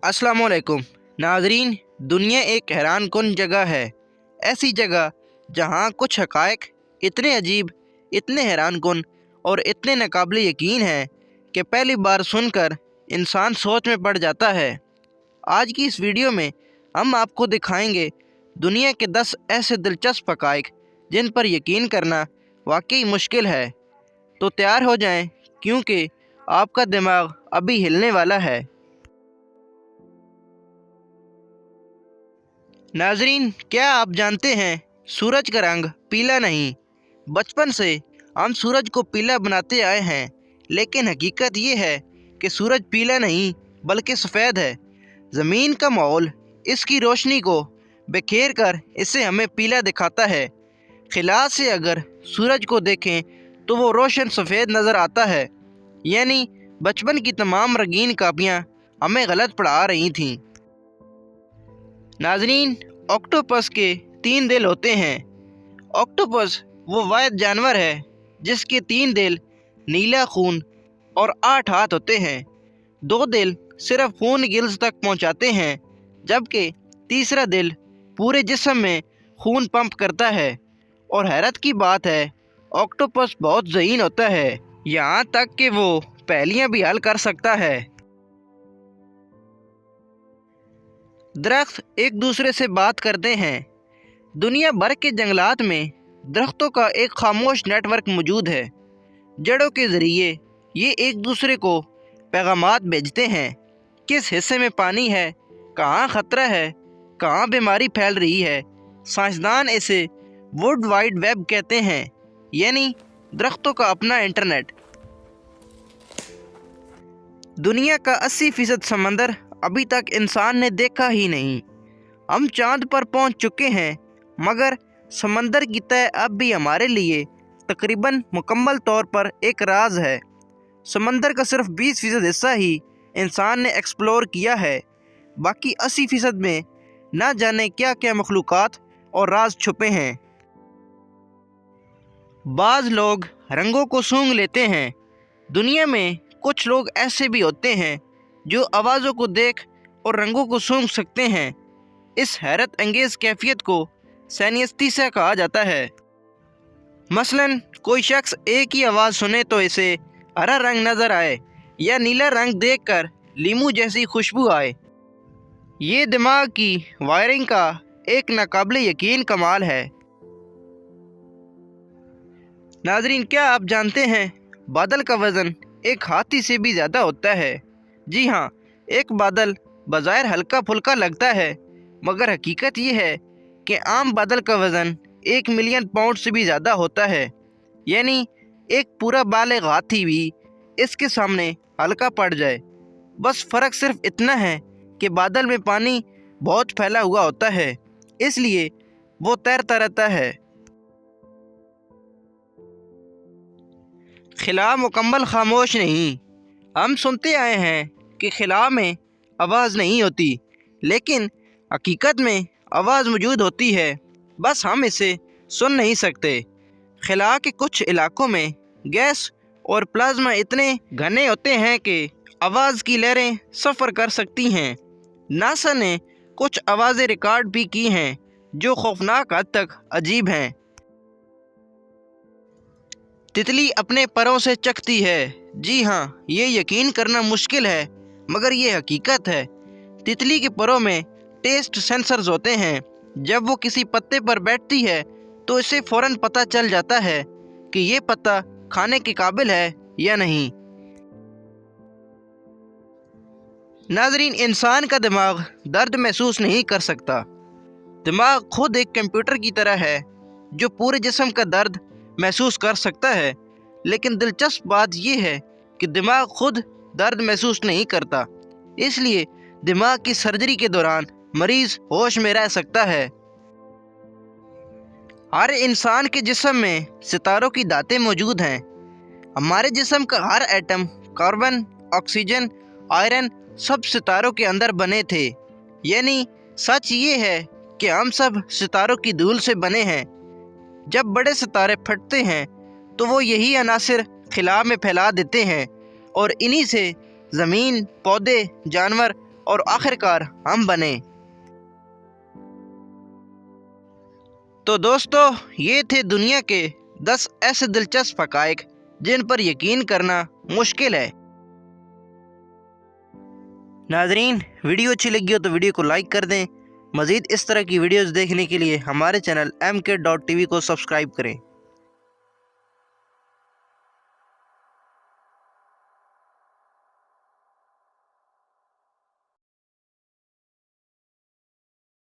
अस्सलाम वालेकुम नाजरीन। दुनिया एक हैरान कुन जगह है। ऐसी जगह जहाँ कुछ हक़ाइक़ इतने अजीब, इतने हैरान कुन और इतने नाकाबिल यकीन हैं कि पहली बार सुनकर इंसान सोच में पड़ जाता है। आज की इस वीडियो में हम आपको दिखाएंगे दुनिया के 10 ऐसे दिलचस्प हक़ाइक़ जिन पर यकीन करना वाकई मुश्किल है। तो तैयार हो जाएं, क्योंकि आपका दिमाग अभी हिलने वाला है। नाजरीन, क्या आप जानते हैं सूरज का रंग पीला नहीं। बचपन से हम सूरज को पीला बनाते आए हैं, लेकिन हकीकत ये है कि सूरज पीला नहीं बल्कि सफ़ेद है। ज़मीन का माहौल इसकी रोशनी को बिखेर कर इसे हमें पीला दिखाता है। खिला से अगर सूरज को देखें तो वो रोशन सफ़ेद नज़र आता है। यानी बचपन की तमाम रंगीन कापियाँ हमें गलत पढ़ा रही थीं। नाजरीन, ऑक्टोपस के 3 दिल होते हैं। ऑक्टोपस वो वाहिद जानवर है जिसके 3 दिल, नीला खून और 8 हाथ होते हैं। 2 दिल सिर्फ खून गिल्स तक पहुंचाते हैं, जबकि तीसरा दिल पूरे जिस्म में खून पंप करता है। और हैरत की बात है, ऑक्टोपस बहुत ज़हीन होता है, यहाँ तक कि वो पहेलियाँ भी हल कर सकता है। दरख्त एक दूसरे से बात करते हैं। दुनिया भर के जंगलात में दरख्तों का एक खामोश नेटवर्क मौजूद है। जड़ों के ज़रिए ये एक दूसरे को पैगामात भेजते हैं। किस हिस्से में पानी है, कहाँ ख़तरा है, कहाँ बीमारी फैल रही है। साइंसदान इसे वर्ल्ड वाइड वेब कहते हैं, यानी दरख्तों का अपना इंटरनेट। दुनिया का 80% समंदर अभी तक इंसान ने देखा ही नहीं। हम चांद पर पहुंच चुके हैं, मगर समंदर की तह अब भी हमारे लिए तकरीबन मुकम्मल तौर पर एक राज है। समंदर का सिर्फ 20% हिस्सा ही इंसान ने एक्सप्लोर किया है। बाकी 80% में ना जाने क्या क्या मखलूक़ात और राज छुपे हैं। बाज़ लोग रंगों को सूंघ लेते हैं। दुनिया में कुछ लोग ऐसे भी होते हैं जो आवाज़ों को देख और रंगों को सूंघ सकते हैं। इस हैरत अंगेज़ कैफियत को सैनिस्तीसिया कहा जाता है। मसलन कोई शख्स एक ही आवाज़ सुने तो इसे हरा रंग नज़र आए, या नीला रंग देखकर लीमू जैसी खुशबू आए। ये दिमाग की वायरिंग का एक नाकाबिल यकीन कमाल है। नाजरीन, क्या आप जानते हैं बादल का वज़न एक हाथी से भी ज़्यादा होता है। जी हाँ, एक बादल बज़ाहिर हल्का फुल्का लगता है, मगर हकीकत ये है कि आम बादल का वज़न 1 मिलियन पाउंड से भी ज़्यादा होता है। यानी एक पूरा बालिग हाथी भी इसके सामने हल्का पड़ जाए। बस फ़र्क सिर्फ इतना है कि बादल में पानी बहुत फैला हुआ होता है, इसलिए वो तैरता रहता है। खिला मुकम्मल खामोश नहीं। हम सुनते आए हैं कि खिला में आवाज़ नहीं होती, लेकिन हकीकत में आवाज़ मौजूद होती है, बस हम इसे सुन नहीं सकते। खिला के कुछ इलाकों में गैस और प्लाज्मा इतने घने होते हैं कि आवाज़ की लहरें सफ़र कर सकती हैं। नासा ने कुछ आवाज़ें रिकॉर्ड भी की हैं जो खौफनाक हद तक अजीब हैं। तितली अपने परों से चखती है। जी हाँ, ये यकीन करना मुश्किल है, मगर ये हकीकत है। तितली के परों में टेस्ट सेंसर्स होते हैं। जब वो किसी पत्ते पर बैठती है तो इसे फ़ौरन पता चल जाता है कि ये पत्ता खाने के काबिल है या नहीं। नाजरीन, इंसान का दिमाग दर्द महसूस नहीं कर सकता। दिमाग खुद एक कंप्यूटर की तरह है जो पूरे जिस्म का दर्द महसूस कर सकता है। लेकिन दिलचस्प बात यह है कि दिमाग खुद दर्द महसूस नहीं करता, इसलिए दिमाग की सर्जरी के दौरान मरीज़ होश में रह सकता है। हर इंसान के जिस्म में सितारों की दातें मौजूद हैं। हमारे जिस्म का हर एटम कार्बन, ऑक्सीजन, आयरन सब सितारों के अंदर बने थे। यानी सच ये है कि हम सब सितारों की धूल से बने हैं। जब बड़े सितारे फटते हैं तो वो यही अनासिर खिला में फैला देते हैं, और इन्हीं से ज़मीन, पौधे, जानवर اور آخرکار ہم بنے۔ تو دوستو، یہ تھے دنیا کے 10 ایسے دلچسپ حقائق جن پر یقین کرنا مشکل ہے۔ ناظرین، ویڈیو اچھی لگی ہو تو ویڈیو کو لائک کر دیں۔ مزید اس طرح کی ویڈیوز دیکھنے کے لیے ہمارے چینل MK.TV کو سبسکرائب کریں۔